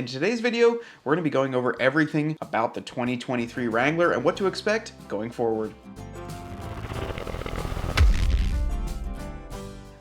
In today's video, we're going to be going over everything about the 2023 Wrangler and what to expect going forward.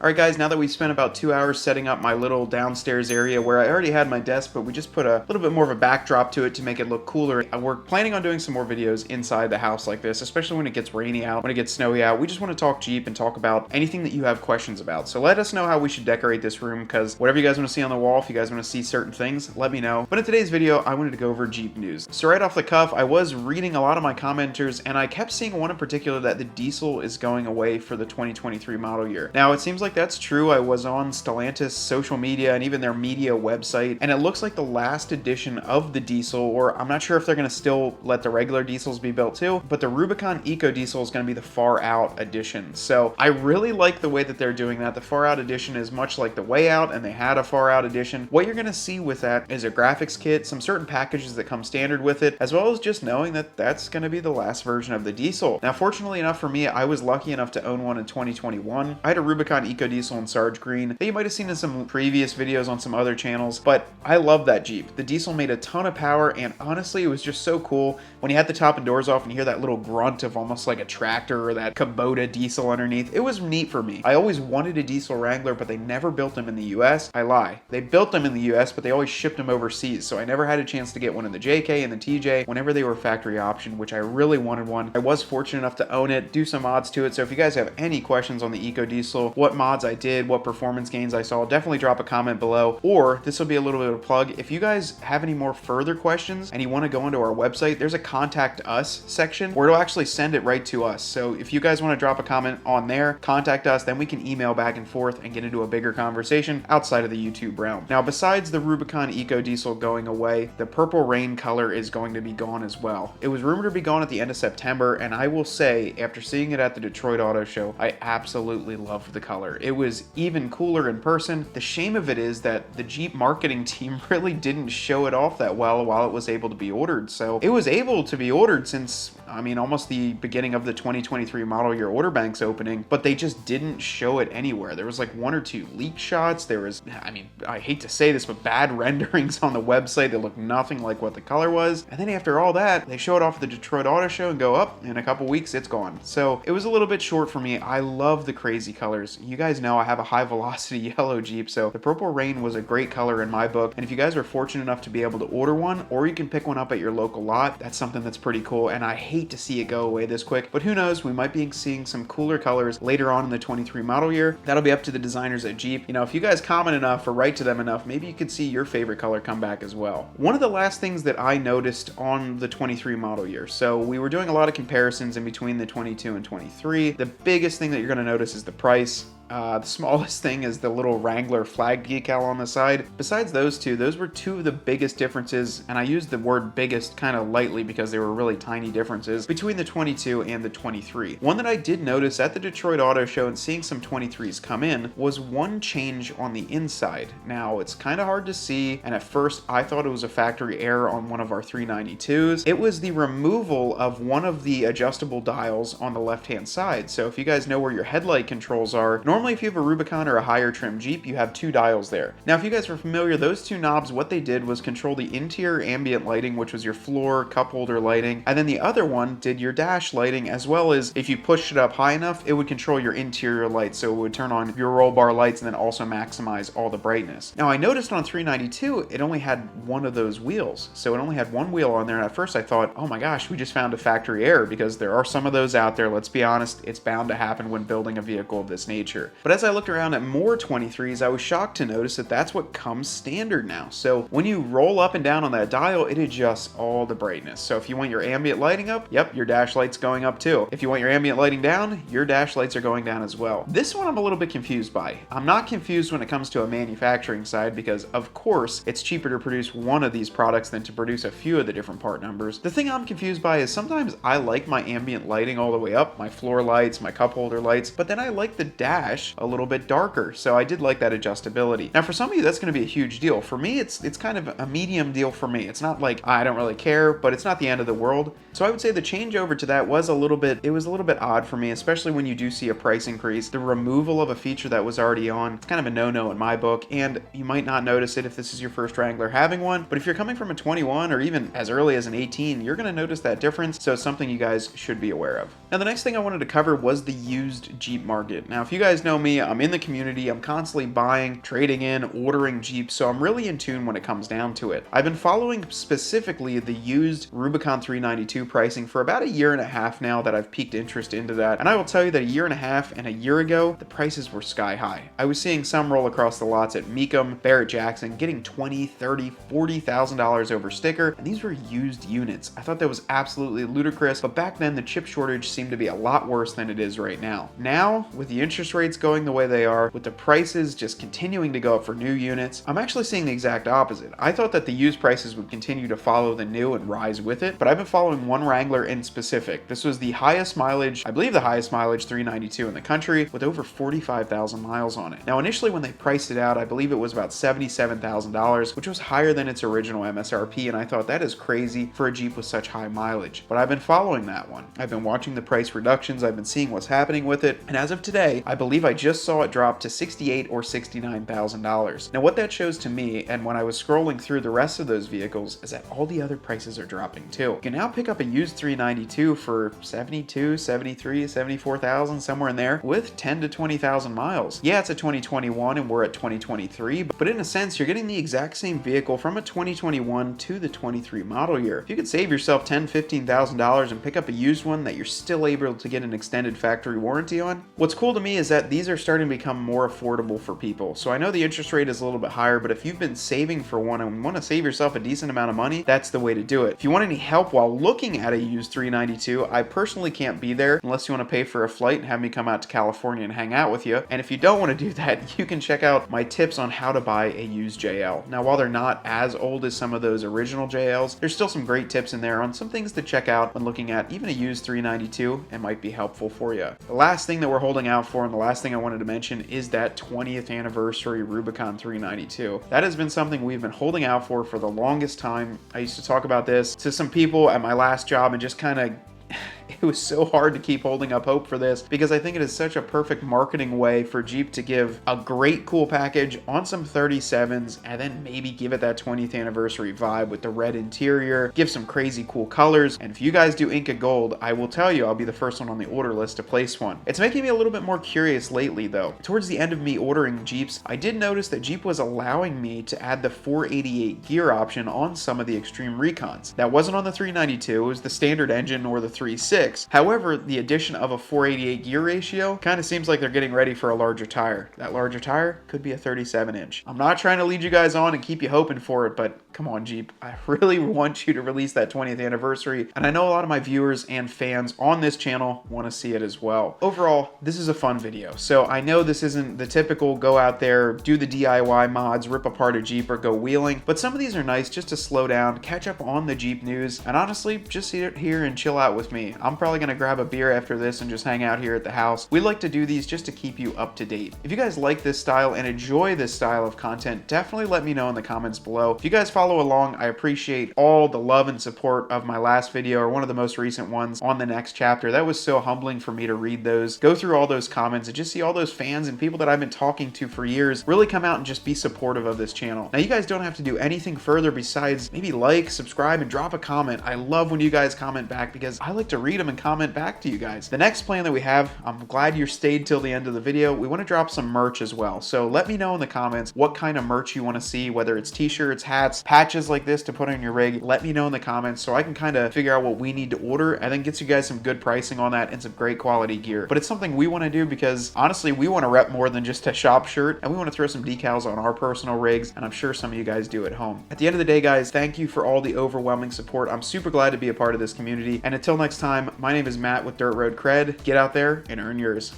Alright guys, now that we've spent about 2 hours setting up my little downstairs area where I already had my desk, but we just put a little bit more of a backdrop to it to make it look cooler. We're planning on doing some more videos inside the house like this, especially when it gets rainy out, when it gets snowy out. We just want to talk Jeep and talk about anything that you have questions about. So let us know how we should decorate this room, because whatever you guys want to see on the wall, if you guys want to see certain things, let me know. But in today's video, I wanted to go over Jeep news. So right off the cuff, I was reading a lot of my commenters, and I kept seeing one in particular that the diesel is going away for the 2023 model year. Now, it seems like that's true. I was on Stellantis social media and even their media website, and it looks like the last edition of the diesel, or I'm not sure if they're going to still let the regular diesels be built too, but the Rubicon EcoDiesel is going to be the far out edition. So I really like the way that they're doing that. The far out edition is much like the way out, and they had a far out edition. What you're going to see with that is a graphics kit, some certain packages that come standard with it, as well as just knowing that that's going to be the last version of the diesel. Now, fortunately enough for me, I was lucky enough to own one in 2021. I had a Rubicon EcoDiesel in Sarge Green that you might have seen in some previous videos on some other channels, but I love that Jeep. The diesel made a ton of power, and honestly, it was just so cool when you had the top and doors off and you hear that little grunt of almost like a tractor or that Kubota diesel underneath. It was neat for me. I always wanted a diesel Wrangler, but they never built them in the US. I lie. They built them in the US, but they always shipped them overseas, so I never had a chance to get one in the JK and the TJ whenever they were factory option, which I really wanted one. I was fortunate enough to own it, do some mods to it, so if you guys have any questions on the EcoDiesel, what mods I did, what performance gains I saw, definitely drop a comment below, or this will be a little bit of a plug. If you guys have any more further questions and you want to go into our website, there's a contact us section where it'll actually send it right to us. So if you guys want to drop a comment on there, contact us, then we can email back and forth and get into a bigger conversation outside of the YouTube realm. Now, besides the Rubicon EcoDiesel going away, the Purple Rain color is going to be gone as well. It was rumored to be gone at the end of September, and I will say, after seeing it at the Detroit Auto Show, I absolutely loved the color. It was even cooler in person. The shame of it is that the Jeep marketing team really didn't show it off that well while it was able to be ordered. So it was able to be ordered since, I mean, almost the beginning of the 2023 model year order banks opening, but they just didn't show it anywhere. There was like one or two leak shots. There was, I mean, I hate to say this, but bad renderings on the website that looked nothing like what the color was. And then after all that, they show it off at the Detroit Auto Show and go up in a couple weeks, it's gone. So it was a little bit short for me. I love the crazy colors. You guys know I have a high velocity yellow Jeep, so the Purple Rain was a great color in my book. And if you guys are fortunate enough to be able to order one, or you can pick one up at your local lot, that's something that's pretty cool. And I hate to see it go away this quick, but who knows, we might be seeing some cooler colors later on in the 23 model year. That'll be up to the designers at Jeep. You know, if you guys comment enough or write to them enough, maybe you could see your favorite color come back as well. One of the last things that I noticed on the 23 model year, so we were doing a lot of comparisons in between the 22 and 23. The biggest thing that you're going to notice is the price. The smallest thing is the little Wrangler flag decal on the side. Besides those two, those were two of the biggest differences, and I used the word biggest kind of lightly because they were really tiny differences between the 22 and the 23. One that I did notice at the Detroit Auto Show and seeing some 23s come in was one change on the inside. Now, it's kind of hard to see, and at first I thought it was a factory error on one of our 392s. It was the removal of one of the adjustable dials on the left-hand side. So if you guys know where your headlight controls are, normally if you have a Rubicon or a higher trim Jeep, you have two dials there. Now, if you guys are familiar, those two knobs, what they did was control the interior ambient lighting, which was your floor cup holder lighting, and then the other one did your dash lighting, as well as if you pushed it up high enough, it would control your interior lights, so it would turn on your roll bar lights and then also maximize all the brightness. Now, I noticed on 392, it only had one of those wheels, so it only had one wheel on there, and at first I thought, oh my gosh, we just found a factory error, because there are some of those out there. Let's be honest, it's bound to happen when building a vehicle of this nature. But as I looked around at more 23s, I was shocked to notice that that's what comes standard now. So when you roll up and down on that dial, it adjusts all the brightness. So if you want your ambient lighting up, yep, your dash light's going up too. If you want your ambient lighting down, your dash lights are going down as well. This one I'm a little bit confused by. I'm not confused when it comes to a manufacturing side, because of course it's cheaper to produce one of these products than to produce a few of the different part numbers. The thing I'm confused by is sometimes I like my ambient lighting all the way up, my floor lights, my cup holder lights, but then I like the dash mesh a little bit darker. So I did like that adjustability. Now for some of you, that's going to be a huge deal. For me, it's kind of a medium deal for me. It's not like I don't really care, but it's not the end of the world. So I would say the changeover to that was a little bit odd for me, especially when you do see a price increase. The removal of a feature that was already on, it's kind of a no-no in my book, and you might not notice it if this is your first Wrangler having one, but if you're coming from a 21 or even as early as an 18, you're going to notice that difference, so it's something you guys should be aware of. Now the next thing I wanted to cover was the used Jeep market. Now if you guys know me, I'm in the community, I'm constantly buying, trading in, ordering Jeeps, so I'm really in tune when it comes down to it. I've been following specifically the used Rubicon 392 pricing for about a year and a half now that I've piqued interest into that, and I will tell you that a year and a half and a year ago, the prices were sky high. I was seeing some roll across the lots at Mecum, Barrett-Jackson, getting $20,000, $30,000, $40,000 over sticker, and these were used units. I thought that was absolutely ludicrous, but back then the chip shortage seemed to be a lot worse than it is right now. Now, with the interest rates going the way they are, with the prices just continuing to go up for new units, I'm actually seeing the exact opposite. I thought that the used prices would continue to follow the new and rise with it, but I've been following one Wrangler in specific. This was the highest mileage, I believe the highest mileage 392 in the country, with over 45,000 miles on it. Now initially when they priced it out, I believe it was about $77,000, which was higher than its original MSRP, and I thought that is crazy for a Jeep with such high mileage. But I've been following that one. I've been watching the price reductions, I've been seeing what's happening with it, and as of today, I believe I just saw it drop to $68,000 or $69,000. Now what that shows to me, and when I was scrolling through the rest of those vehicles, is that all the other prices are dropping too. You can now pick up a used 392 for $72,000, $73,000, $74,000, somewhere in there, with 10 to 20,000 miles. Yeah, it's a 2021 and we're at 2023, but in a sense, you're getting the exact same vehicle from a 2021 to the 23 model year. If you could save yourself $10,000, $15,000 and pick up a used one that you're still able to get an extended factory warranty on, what's cool to me is that these are starting to become more affordable for people. So I know the interest rate is a little bit higher, but if you've been saving for one and want to save yourself a decent amount of money, that's the way to do it. If you want any help while looking at a used 392, I personally can't be there unless you want to pay for a flight and have me come out to California and hang out with you. And if you don't want to do that, you can check out my tips on how to buy a used JL. Now, while they're not as old as some of those original JLs, there's still some great tips in there on some things to check out when looking at even a used 392 and might be helpful for you. The last thing that we're holding out for, and the last thing I wanted to mention, is that 20th anniversary Rubicon 392. That has been something we've been holding out for the longest time. I used to talk about this to some people at my last job and just kind of it was so hard to keep holding up hope for this because I think it is such a perfect marketing way for Jeep to give a great cool package on some 37s and then maybe give it that 20th anniversary vibe with the red interior, give some crazy cool colors, and if you guys do Inca Gold, I will tell you I'll be the first one on the order list to place one. It's making me a little bit more curious lately though. Towards the end of me ordering Jeeps, I did notice that Jeep was allowing me to add the 488 gear option on some of the Xtreme Recons. That wasn't on the 392, it was the standard engine or the 3.6. However, the addition of a 488 gear ratio kind of seems like they're getting ready for a larger tire. That larger tire could be a 37-inch. I'm not trying to lead you guys on and keep you hoping for it, but come on, Jeep. I really want you to release that 20th anniversary, and I know a lot of my viewers and fans on this channel want to see it as well. Overall, this is a fun video. So I know this isn't the typical go out there, do the DIY mods, rip apart a Jeep, or go wheeling, but some of these are nice just to slow down, catch up on the Jeep news, and honestly, just sit here and chill out with me. I'm probably going to grab a beer after this and just hang out here at the house. We like to do these just to keep you up to date. If you guys like this style and enjoy this style of content, definitely let me know in the comments below. If you guys follow along, I appreciate all the love and support of my last video or one of the most recent ones on the next chapter. That was so humbling for me to read those, go through all those comments, and just see all those fans and people that I've been talking to for years really come out and just be supportive of this channel. Now, you guys don't have to do anything further besides maybe like, subscribe, and drop a comment. I love when you guys comment back because I like to read them and comment back to you guys. The next plan that we have, I'm glad you stayed till the end of the video. We want to drop some merch as well. So let me know in the comments what kind of merch you want to see, whether it's t-shirts, hats, patches like this to put on your rig. Let me know in the comments so I can kind of figure out what we need to order and then get you guys some good pricing on that and some great quality gear. But it's something we want to do because honestly, we want to rep more than just a shop shirt, and we want to throw some decals on our personal rigs, and I'm sure some of you guys do at home. At the end of the day, guys, thank you for all the overwhelming support. I'm super glad to be a part of this community, and until next time, my name is Matt with Dirt Road Cred. Get out there and earn yours.